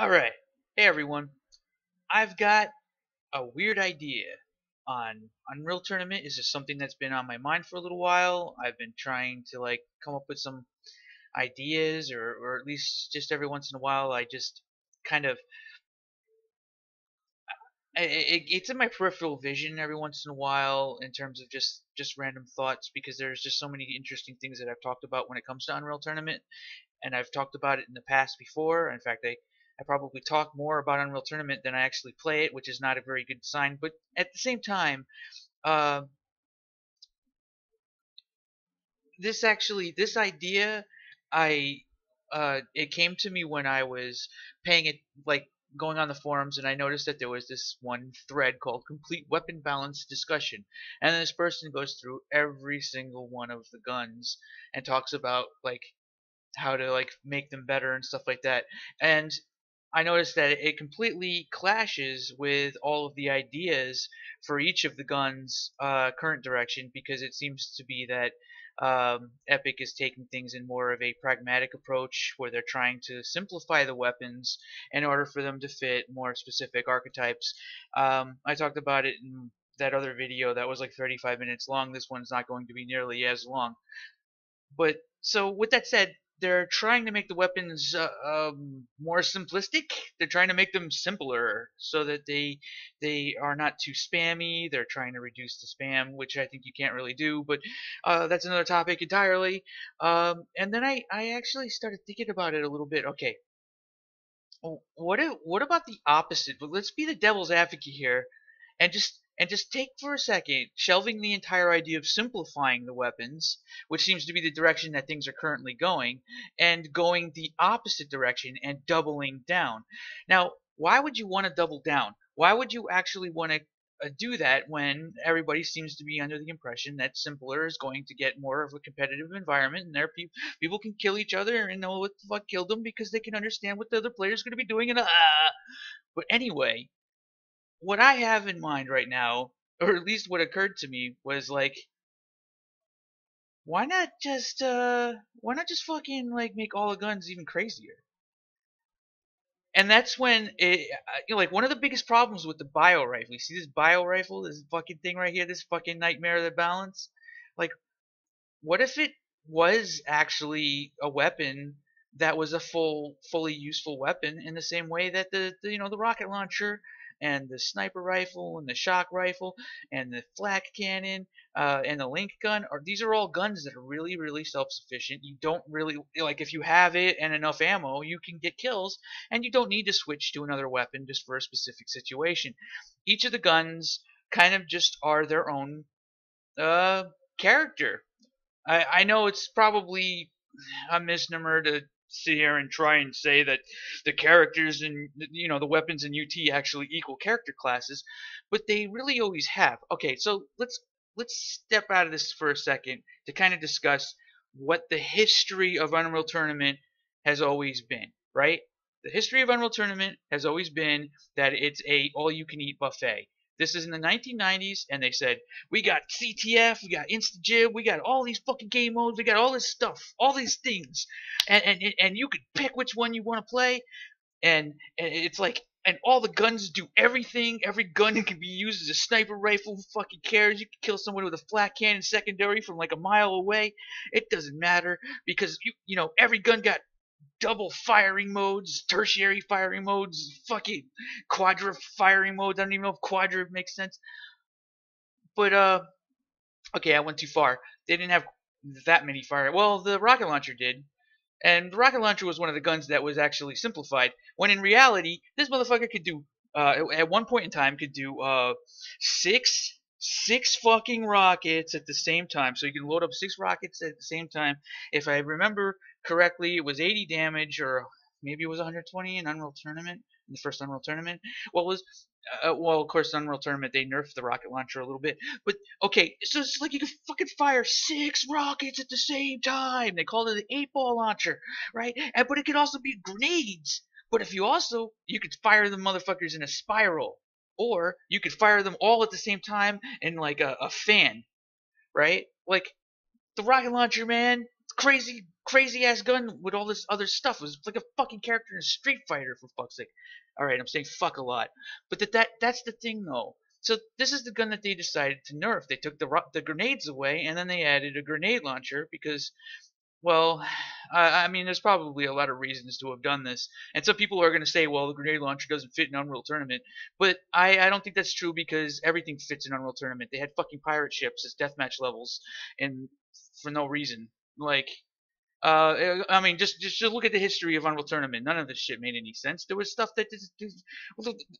Alright, hey everyone. I've got a weird idea on Unreal Tournament. Is just something that's been on my mind for a little while. I've been trying to come up with some ideas, or at least just every once in a while I just kind of it's in my peripheral vision every once in a while in terms of just random thoughts, because there's just so many interesting things that I've talked about when it comes to Unreal Tournament, and I've talked about it in the past before. In fact, I probably talk more about Unreal Tournament than I actually play it, which is not a very good sign. But at the same time, uh, this idea, I it came to me when I was paying it, going on the forums, and I noticed that there was this one thread called Complete Weapon Balance Discussion, and this person goes through every single one of the guns and talks about how to make them better and stuff like that. And I noticed that it completely clashes with all of the ideas for each of the guns' current direction, because it seems to be that Epic is taking things in more of a pragmatic approach, where they're trying to simplify the weapons in order for them to fit more specific archetypes. I talked about it in that other video that was like 35 minutes long. This one's not going to be nearly as long. But so with that said, they're trying to make the weapons more simplistic. They're trying to make them simpler so that they are not too spammy. They're trying to reduce the spam, which I think you can't really do, but that's another topic entirely. And then I actually started thinking about it a little bit. Okay, what about the opposite? But let's be the devil's advocate here, and just take for a second, shelving the entire idea of simplifying the weapons, which seems to be the direction that things are currently going, and going the opposite direction and doubling down. Now, why would you want to double down? Why would you actually want to do that when everybody seems to be under the impression that simpler is going to get more of a competitive environment, and people can kill each other and know what the fuck killed them because they can understand what the other player's going to be doing, and but anyway, what I have in mind right now, or at least what occurred to me, was why not just fucking make all the guns even crazier? And that's when one of the biggest problems with the bio rifle. You see this bio rifle, this fucking thing right here, this fucking nightmare of the balance. Like, what if it was actually a weapon that was a fully useful weapon, in the same way that the rocket launcher and the sniper rifle and the shock rifle and the flak cannon and the link gun, these are all guns that are really, really self-sufficient. You don't really, if you have it and enough ammo, you can get kills, and you don't need to switch to another weapon just for a specific situation. Each of the guns kind of just are their own uh character. I know it's probably a misnomer to sit here and try and say that the characters and the weapons in UT actually equal character classes, but they really always have. Okay, so let's step out of this for a second to kind of discuss what the history of Unreal Tournament has always been, right? The history of Unreal Tournament has always been that it's a all-you-can-eat buffet. This is in the 1990s, and they said, we got CTF, we got InstaGib, we got all these fucking game modes, we got all this stuff, all these things, and you could pick which one you want to play, and it's like, and all the guns do everything. Every gun can be used as a sniper rifle. Who fucking cares? You can kill someone with a flat cannon secondary from like a mile away. It doesn't matter, because every gun got double firing modes, tertiary firing modes, fucking quadra firing modes. I don't even know if quadra makes sense. But okay, I went too far. They didn't have that many fire. Well, the rocket launcher did. And the rocket launcher was one of the guns that was actually simplified. When in reality, this motherfucker could do, at one point in time, could do six fucking rockets at the same time. So you can load up 6 rockets at the same time. If I remember correctly, it was 80 damage, or maybe it was 120 in Unreal Tournament, in the first Unreal Tournament. Well, it was well, of course, Unreal Tournament, they nerfed the rocket launcher a little bit. But okay, so it's like you can fucking fire 6 rockets at the same time. They called it an 8-ball launcher, right? But it could also be grenades. But if you could fire the motherfuckers in a spiral, or you could fire them all at the same time in like a fan, right? Like, the rocket launcher, man, crazy ass gun with all this other stuff. It was like a fucking character in Street Fighter, for fuck's sake. All right, I'm saying fuck a lot, but that's the thing though. So this is the gun that they decided to nerf. They took the grenades away, and then they added a grenade launcher because, well, I mean, there's probably a lot of reasons to have done this, and some people are going to say, well, the grenade launcher doesn't fit in Unreal Tournament, but I don't think that's true because everything fits in Unreal Tournament. They had fucking pirate ships as deathmatch levels, and for no reason. Like, I mean, just look at the history of Unreal Tournament. None of this shit made any sense. There was stuff that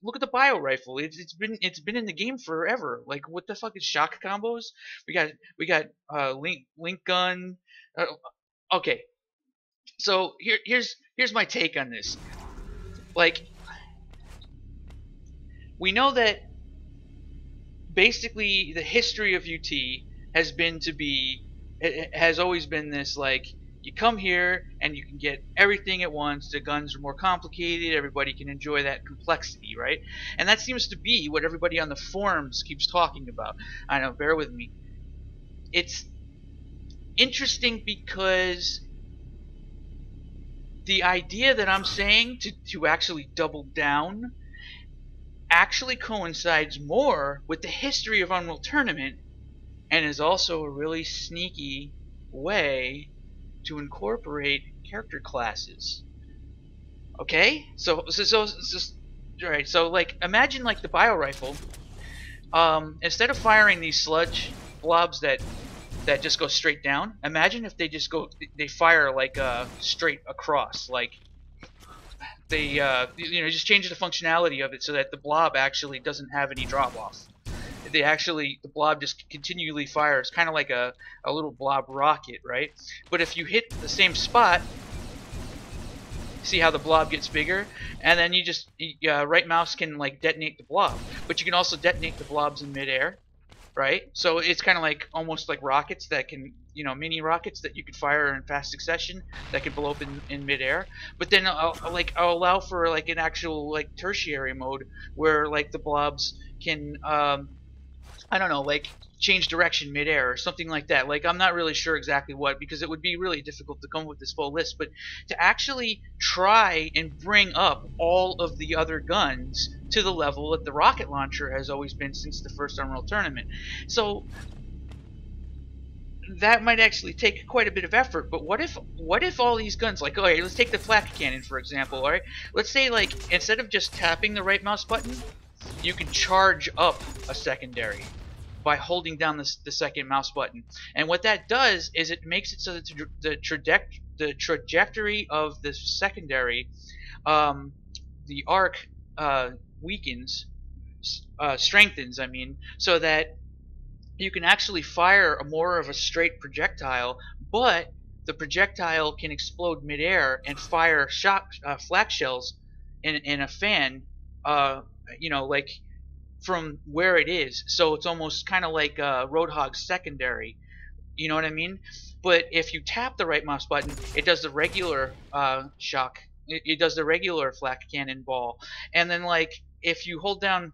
look at the bio rifle. It's been in the game forever. Like, what the fuck is shock combos? We got link gun. Uh, okay, so here's my take on this. Like, we know that basically the history of UT has been to be, it has always been this, like, you come here and you can get everything at once. The guns are more complicated. Everybody can enjoy that complexity, right? And that seems to be what everybody on the forums keeps talking about. I know, bear with me. It's interesting because the idea that I'm saying to actually double down actually coincides more with the history of Unreal Tournament and is also a really sneaky way to incorporate character classes. Okay? So alright, so like imagine like the bio rifle. Instead of firing these sludge blobs that just go straight down, imagine if they fire like straight across, like they just change the functionality of it so that the blob actually doesn't have any drop off. The blob just continually fires, kind of like a little blob rocket, right? But if you hit the same spot, see how the blob gets bigger, and then you just right mouse can like detonate the blob, but you can also detonate the blobs in midair, right? So it's kind of like almost like rockets that can, mini rockets that you could fire in fast succession that can blow up in midair. But then I'll allow for like an actual like tertiary mode where like the blobs can I don't know, like change direction midair or something like that. Like, I'm not really sure exactly what, because it would be really difficult to come up with this full list, but to actually try and bring up all of the other guns to the level that the rocket launcher has always been since the first Unreal Tournament. So that might actually take quite a bit of effort, but what if all these guns, like, alright, let's take the flak cannon for example, alright? Let's say, like, instead of just tapping the right mouse button, you can charge up a secondary by holding down the second mouse button. And what that does is it makes it so that the trajectory of the secondary, the arc weakens, strengthens, I mean, so that you can actually fire more of a straight projectile, but the projectile can explode midair and fire flak shells in a fan, like from where it is. So it's almost kind of like Roadhog's secondary. You know what I mean? But if you tap the right mouse button, it does the regular shock. It does the regular flak cannon ball. And then like if you hold down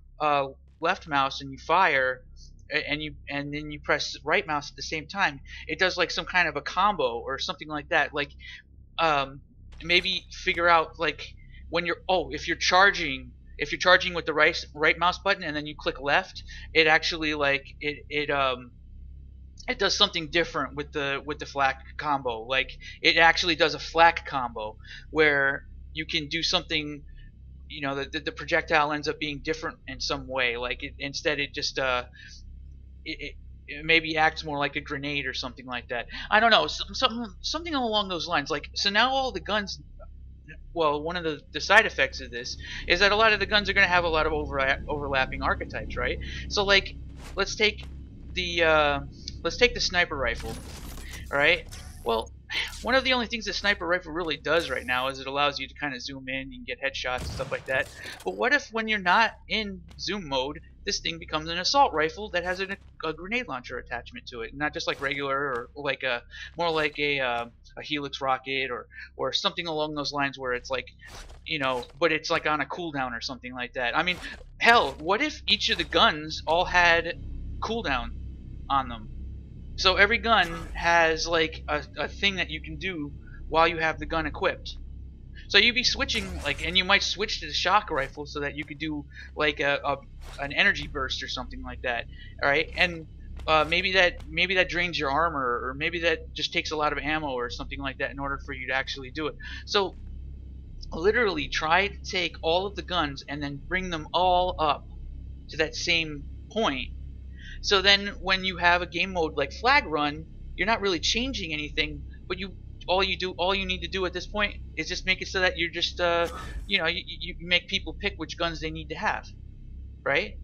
left mouse and you fire, and then you press right mouse at the same time, it does like some kind of a combo or something like that. Like maybe figure out like when you're if you're charging with the right mouse button and then you click left, it actually like it does something different with the flak combo. Like it actually does a flak combo where you can do something, the projectile ends up being different in some way. Like instead it just it maybe acts more like a grenade or something like that. I don't know, something along those lines. Like, so now all the guns, well, one of the side effects of this is that a lot of the guns are going to have a lot of overlapping archetypes, right? So like, let's take the sniper rifle, all right? Well, one of the only things the sniper rifle really does right now is it allows you to kind of zoom in, you can get headshots and stuff like that. But what if when you're not in zoom mode, this thing becomes an assault rifle that has a grenade launcher attachment to it, not just like regular or like more like a helix rocket or something along those lines where it's like, but it's like on a cooldown or something like that. I mean, hell, what if each of the guns all had cooldown on them? So every gun has like a thing that you can do while you have the gun equipped. So you'd be switching, like, and you might switch to the shock rifle so that you could do like an energy burst or something like that. All right, and maybe that drains your armor, or maybe that just takes a lot of ammo or something like that in order for you to actually do it. So literally try to take all of the guns and then bring them all up to that same point. So then when you have a game mode like Flag Run, you're not really changing anything, but all you need to do at this point is just make it so that you're just you make people pick which guns they need to have, right?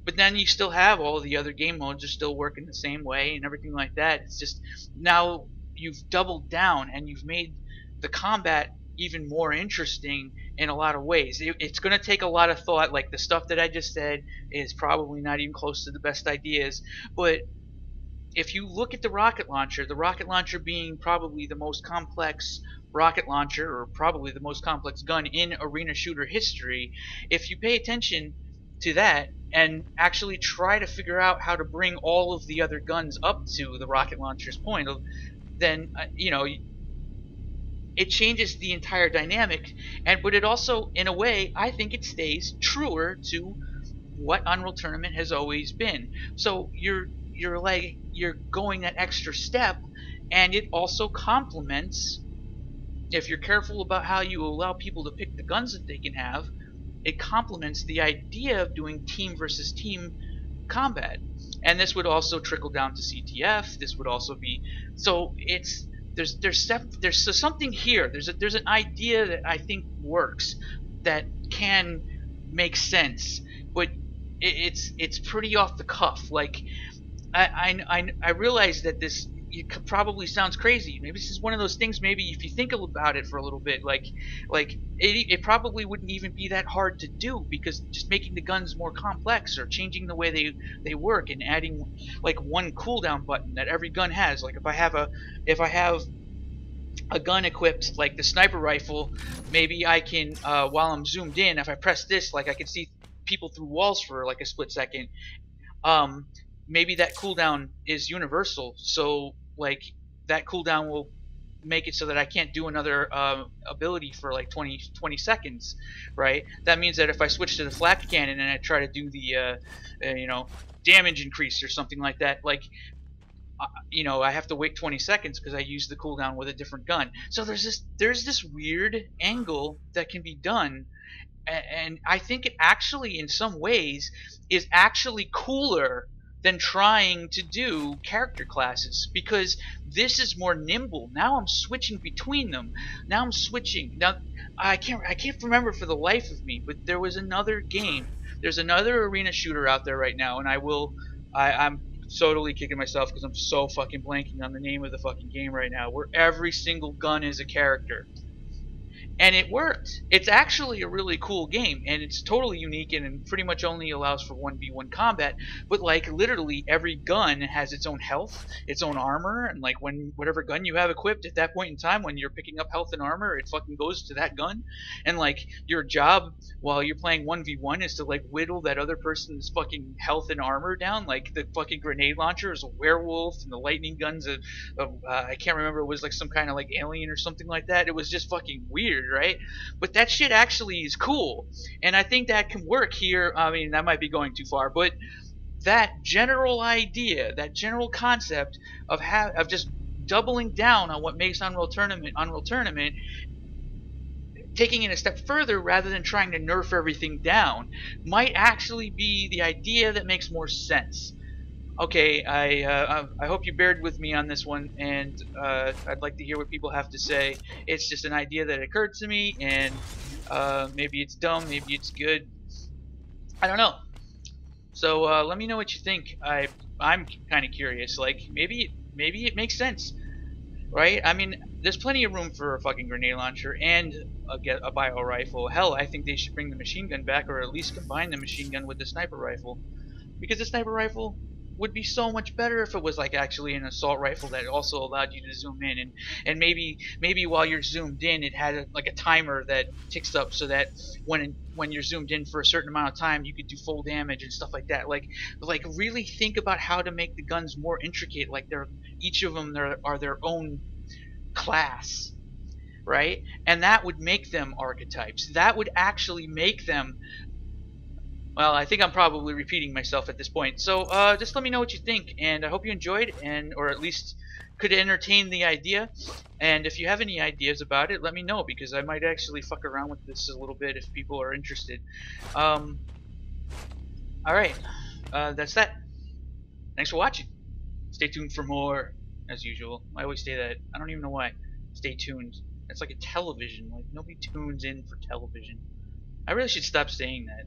But then you still have all the other game modes are still working the same way and everything like that. It's just now you've doubled down and you've made the combat even more interesting in a lot of ways. It's going to take a lot of thought. Like the stuff that I just said is probably not even close to the best ideas, but if you look at the rocket launcher being probably the most complex rocket launcher, or probably the most complex gun in arena shooter history, if you pay attention to that and actually try to figure out how to bring all of the other guns up to the rocket launcher's point, then it changes the entire dynamic. But it also, in a way, I think it stays truer to what Unreal Tournament has always been. So you're going that extra step, and it also complements, if you're careful about how you allow people to pick the guns that they can have, it complements the idea of doing team versus team combat. And this would also trickle down to CTF. This would also be, so it's there's something here. There's an idea that I think works, that can make sense, but it's pretty off the cuff. Like I realize that this probably sounds crazy. Maybe this is one of those things. Maybe if you think about it for a little bit, like it probably wouldn't even be that hard to do, because just making the guns more complex, or changing the way they work, and adding like one cooldown button that every gun has. Like if I have a gun equipped like the sniper rifle, maybe I can while I'm zoomed in, if I press this, like I can see people through walls for like a split second. Maybe that cooldown is universal, so like that cooldown will make it so that I can't do another ability for like 20 seconds, right? That means that if I switch to the flak cannon and I try to do the damage increase or something like that, like I have to wait 20 seconds because I used the cooldown with a different gun. So there's this weird angle that can be done, and I think it actually in some ways is actually cooler than trying to do character classes, because this is more nimble. Now I'm switching between them. Now I can't remember for the life of me, but there was another game. There's another arena shooter out there right now, and I'm totally kicking myself because I'm so fucking blanking on the name of the fucking game right now, where every single gun is a character. And it worked. It's actually a really cool game, and it's totally unique, and it pretty much only allows for 1v1 combat. But like literally every gun has its own health, its own armor, and like whatever gun you have equipped at that point in time when you're picking up health and armor, it fucking goes to that gun. And like your job while you're playing 1v1 is to like whittle that other person's fucking health and armor down. Like the fucking grenade launcher is a werewolf, and the lightning gun's I can't remember, it was like some kind of like alien or something like that. It was just fucking weird, right? But that shit actually is cool, and I think that can work here. I mean, that might be going too far, but that general idea, that general concept of just doubling down on what makes Unreal Tournament, taking it a step further rather than trying to nerf everything down, might actually be the idea that makes more sense. Okay, I hope you bared with me on this one, and I'd like to hear what people have to say. It's just an idea that occurred to me, and maybe it's dumb, maybe it's good. I don't know. So let me know what you think. I'm kind of curious. Like maybe it makes sense, right? I mean, there's plenty of room for a fucking grenade launcher and a bio rifle. Hell, I think they should bring the machine gun back, or at least combine the machine gun with the sniper rifle, because the sniper rifle, would be so much better if it was like actually an assault rifle that also allowed you to zoom in, and maybe while you're zoomed in, it had like a timer that ticks up so that when you're zoomed in for a certain amount of time, you could do full damage and stuff like that. Like really think about how to make the guns more intricate. Like they're each of them are their own class, right? And that would make them archetypes. That would actually make them. Well, I think I'm probably repeating myself at this point. So just let me know what you think, and I hope you enjoyed, or at least could entertain the idea. And if you have any ideas about it, let me know, because I might actually fuck around with this a little bit if people are interested. All right, that's that. Thanks for watching. Stay tuned for more, as usual. I always say that. I don't even know why. Stay tuned. It's like a television. Like nobody tunes in for television. I really should stop saying that.